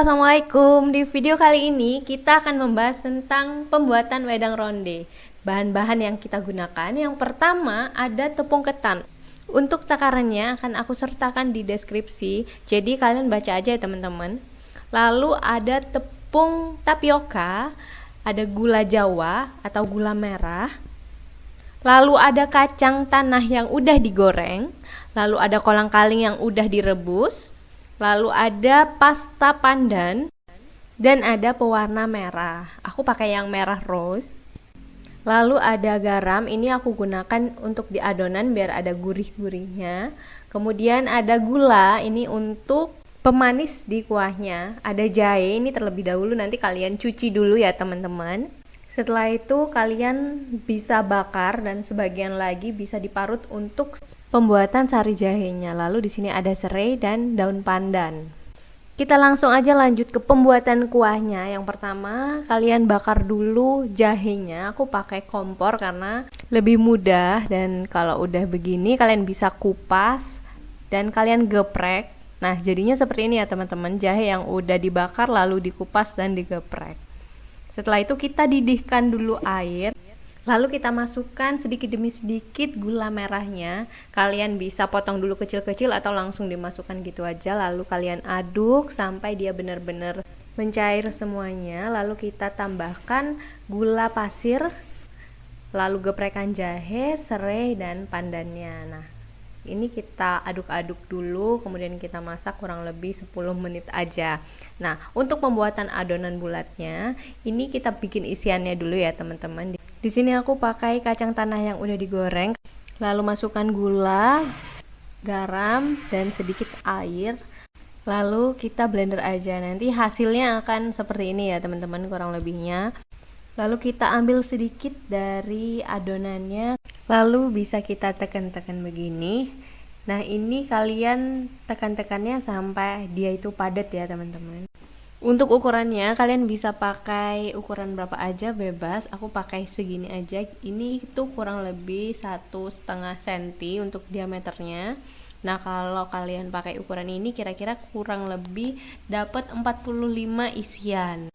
Assalamualaikum. Di video kali ini kita akan membahas tentang pembuatan wedang ronde. Bahan-bahan yang kita gunakan, yang pertama ada tepung ketan. Untuk takarannya akan aku sertakan di deskripsi, jadi kalian baca aja ya teman-teman. Lalu ada tepung tapioka, ada gula jawa atau gula merah. Lalu ada kacang tanah yang udah digoreng, lalu ada kolang-kaling yang udah direbus, lalu ada pasta pandan, dan ada pewarna merah. Aku pakai yang merah rose. Lalu ada garam, ini aku gunakan untuk di adonan biar ada gurih-gurihnya. Kemudian ada gula, ini untuk pemanis di kuahnya. Ada jahe, ini terlebih dahulu nanti kalian cuci dulu ya teman-teman. Setelah itu kalian bisa bakar dan sebagian lagi bisa diparut untuk pembuatan sari jahenya. Lalu di sini ada serai dan daun pandan. Kita langsung aja lanjut ke pembuatan kuahnya. Yang pertama, kalian bakar dulu jahenya. Aku pakai kompor karena lebih mudah, dan kalau udah begini kalian bisa kupas dan kalian geprek. Nah, jadinya seperti ini ya teman-teman. Jahe yang udah dibakar lalu dikupas dan digeprek. Setelah itu kita didihkan dulu air, lalu kita masukkan sedikit demi sedikit gula merahnya. Kalian bisa potong dulu kecil-kecil atau langsung dimasukkan gitu aja. Lalu kalian aduk sampai dia benar-benar mencair semuanya. Lalu kita tambahkan gula pasir, lalu geprekan jahe, serai, dan pandannya. Nah, ini kita aduk-aduk dulu, kemudian kita masak kurang lebih 10 menit aja. Nah, untuk pembuatan adonan bulatnya, ini kita bikin isiannya dulu ya teman-teman. Di sini aku pakai kacang tanah yang udah digoreng, lalu masukkan gula, garam, dan sedikit air. Lalu kita blender aja, nanti hasilnya akan seperti ini ya teman-teman kurang lebihnya. Lalu kita ambil sedikit dari adonannya, lalu bisa kita tekan-tekan begini. Nah, ini kalian tekan-tekannya sampai dia itu padat ya teman-teman. Untuk ukurannya kalian bisa pakai ukuran berapa aja, bebas. Aku pakai segini aja. Ini itu kurang lebih 1,5 cm untuk diameternya. Nah, kalau kalian pakai ukuran ini kira-kira kurang lebih dapat 45 isian.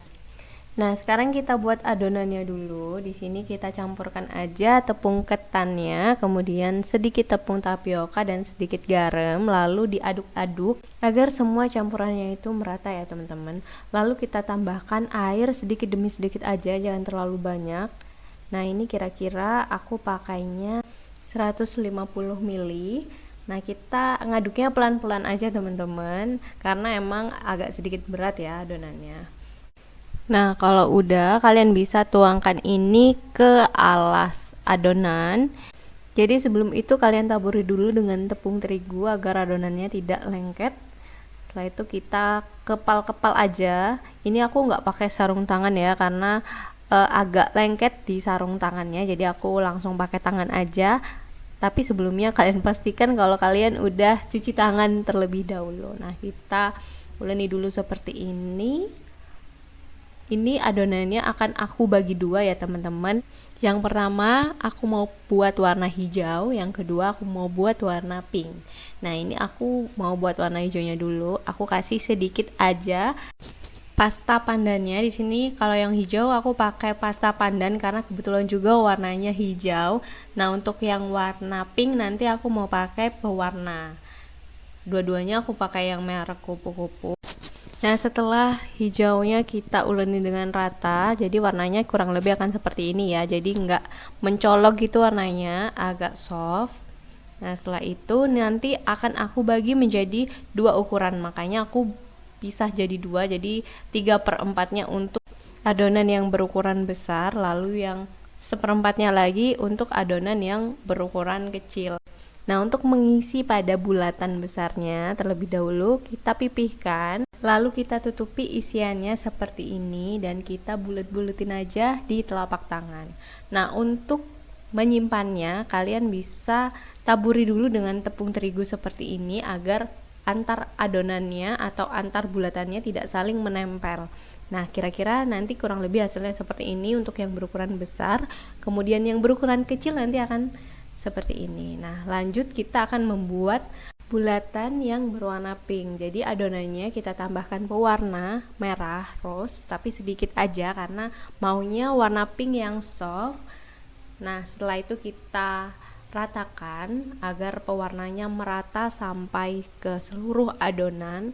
Nah, sekarang kita buat adonannya dulu. Di sini kita campurkan aja tepung ketannya, kemudian sedikit tepung tapioka dan sedikit garam, lalu diaduk-aduk agar semua campurannya itu merata ya teman-teman. Lalu kita tambahkan air sedikit demi sedikit aja, jangan terlalu banyak. Nah, ini kira-kira aku pakainya 150 ml. Nah, kita ngaduknya pelan-pelan aja teman-teman, karena emang agak sedikit berat ya adonannya. Nah, kalau udah kalian bisa tuangkan ini ke alas adonan. Jadi sebelum itu kalian taburi dulu dengan tepung terigu agar adonannya tidak lengket. Setelah itu kita kepal-kepal aja. Ini aku nggak pakai sarung tangan ya, karena agak lengket di sarung tangannya. Jadi aku langsung pakai tangan aja. Tapi sebelumnya kalian pastikan kalau kalian udah cuci tangan terlebih dahulu. Nah, kita uleni dulu seperti ini. Ini adonannya akan aku bagi dua ya teman-teman. Yang pertama aku mau buat warna hijau, yang kedua aku mau buat warna pink. Nah, ini aku mau buat warna hijaunya dulu. Aku kasih sedikit aja pasta pandannya. Di sini kalau yang hijau aku pakai pasta pandan karena kebetulan juga warnanya hijau. Nah, untuk yang warna pink nanti aku mau pakai pewarna. Dua-duanya aku pakai yang merek kupu-kupu. Nah, setelah hijaunya kita uleni dengan rata, jadi warnanya kurang lebih akan seperti ini ya. Jadi nggak mencolok gitu warnanya, agak soft. Nah, setelah itu nanti akan aku bagi menjadi dua ukuran, makanya aku pisah jadi dua, jadi 3/4-nya untuk adonan yang berukuran besar, lalu yang 1/4-nya lagi untuk adonan yang berukuran kecil. Nah, untuk mengisi pada bulatan besarnya terlebih dahulu kita pipihkan, lalu kita tutupi isiannya seperti ini dan kita bulet-buletin aja di telapak tangan. Nah, untuk menyimpannya kalian bisa taburi dulu dengan tepung terigu seperti ini agar antar adonannya atau antar bulatannya tidak saling menempel. Nah, kira-kira nanti kurang lebih hasilnya seperti ini untuk yang berukuran besar. Kemudian yang berukuran kecil nanti akan seperti ini. Nah, lanjut kita akan membuat bulatan yang berwarna pink. Jadi adonannya kita tambahkan pewarna merah rose, tapi sedikit aja karena maunya warna pink yang soft. Nah, setelah itu kita ratakan agar pewarnanya merata sampai ke seluruh adonan.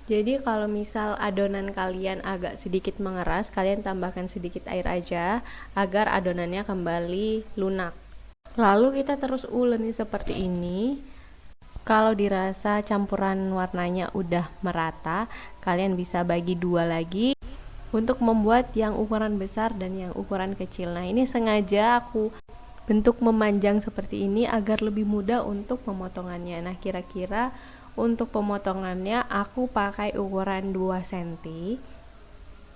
Jadi kalau misal adonan kalian agak sedikit mengeras, kalian tambahkan sedikit air aja agar adonannya kembali lunak. Lalu kita terus uleni seperti ini. Kalau dirasa campuran warnanya udah merata, kalian bisa bagi dua lagi untuk membuat yang ukuran besar dan yang ukuran kecil. Nah, ini sengaja aku bentuk memanjang seperti ini agar lebih mudah untuk pemotongannya. Nah, kira-kira untuk pemotongannya aku pakai ukuran 2 cm.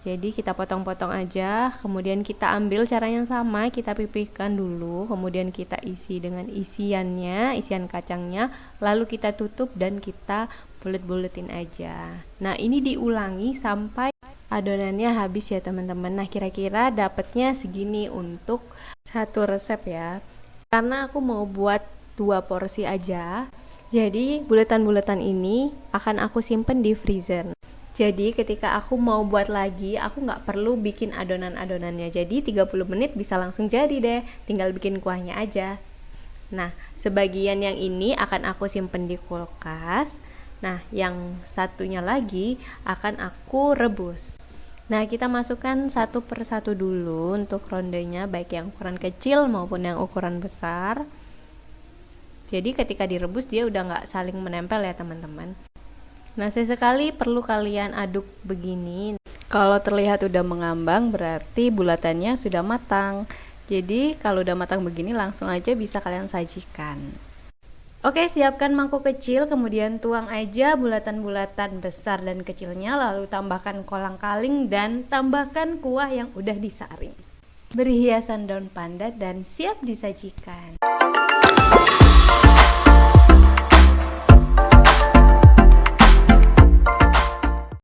Jadi kita potong-potong aja, kemudian kita ambil cara yang sama, kita pipihkan dulu, kemudian kita isi dengan isiannya, isian kacangnya, lalu kita tutup dan kita bulet-buletin aja. Nah, ini diulangi sampai adonannya habis ya teman-teman. Nah, kira-kira dapatnya segini untuk satu resep ya. Karena aku mau buat 2 porsi aja, jadi buletan-buletan ini akan aku simpen di freezer. Jadi ketika aku mau buat lagi, aku nggak perlu bikin adonan-adonannya. Jadi 30 menit bisa langsung jadi deh, tinggal bikin kuahnya aja. Nah, sebagian yang ini akan aku simpen di kulkas. Nah, yang satunya lagi akan aku rebus. Nah, kita masukkan satu per satu dulu untuk rondenya, baik yang ukuran kecil maupun yang ukuran besar. Jadi ketika direbus dia udah nggak saling menempel ya teman-teman. Nah, sesekali perlu kalian aduk begini. Kalau terlihat udah mengambang berarti bulatannya sudah matang. Jadi kalau udah matang begini langsung aja bisa kalian sajikan. Oke, siapkan mangkuk kecil, kemudian tuang aja bulatan-bulatan besar dan kecilnya, lalu tambahkan kolang-kaling dan tambahkan kuah yang udah disaring. Beri hiasan daun pandan dan siap disajikan.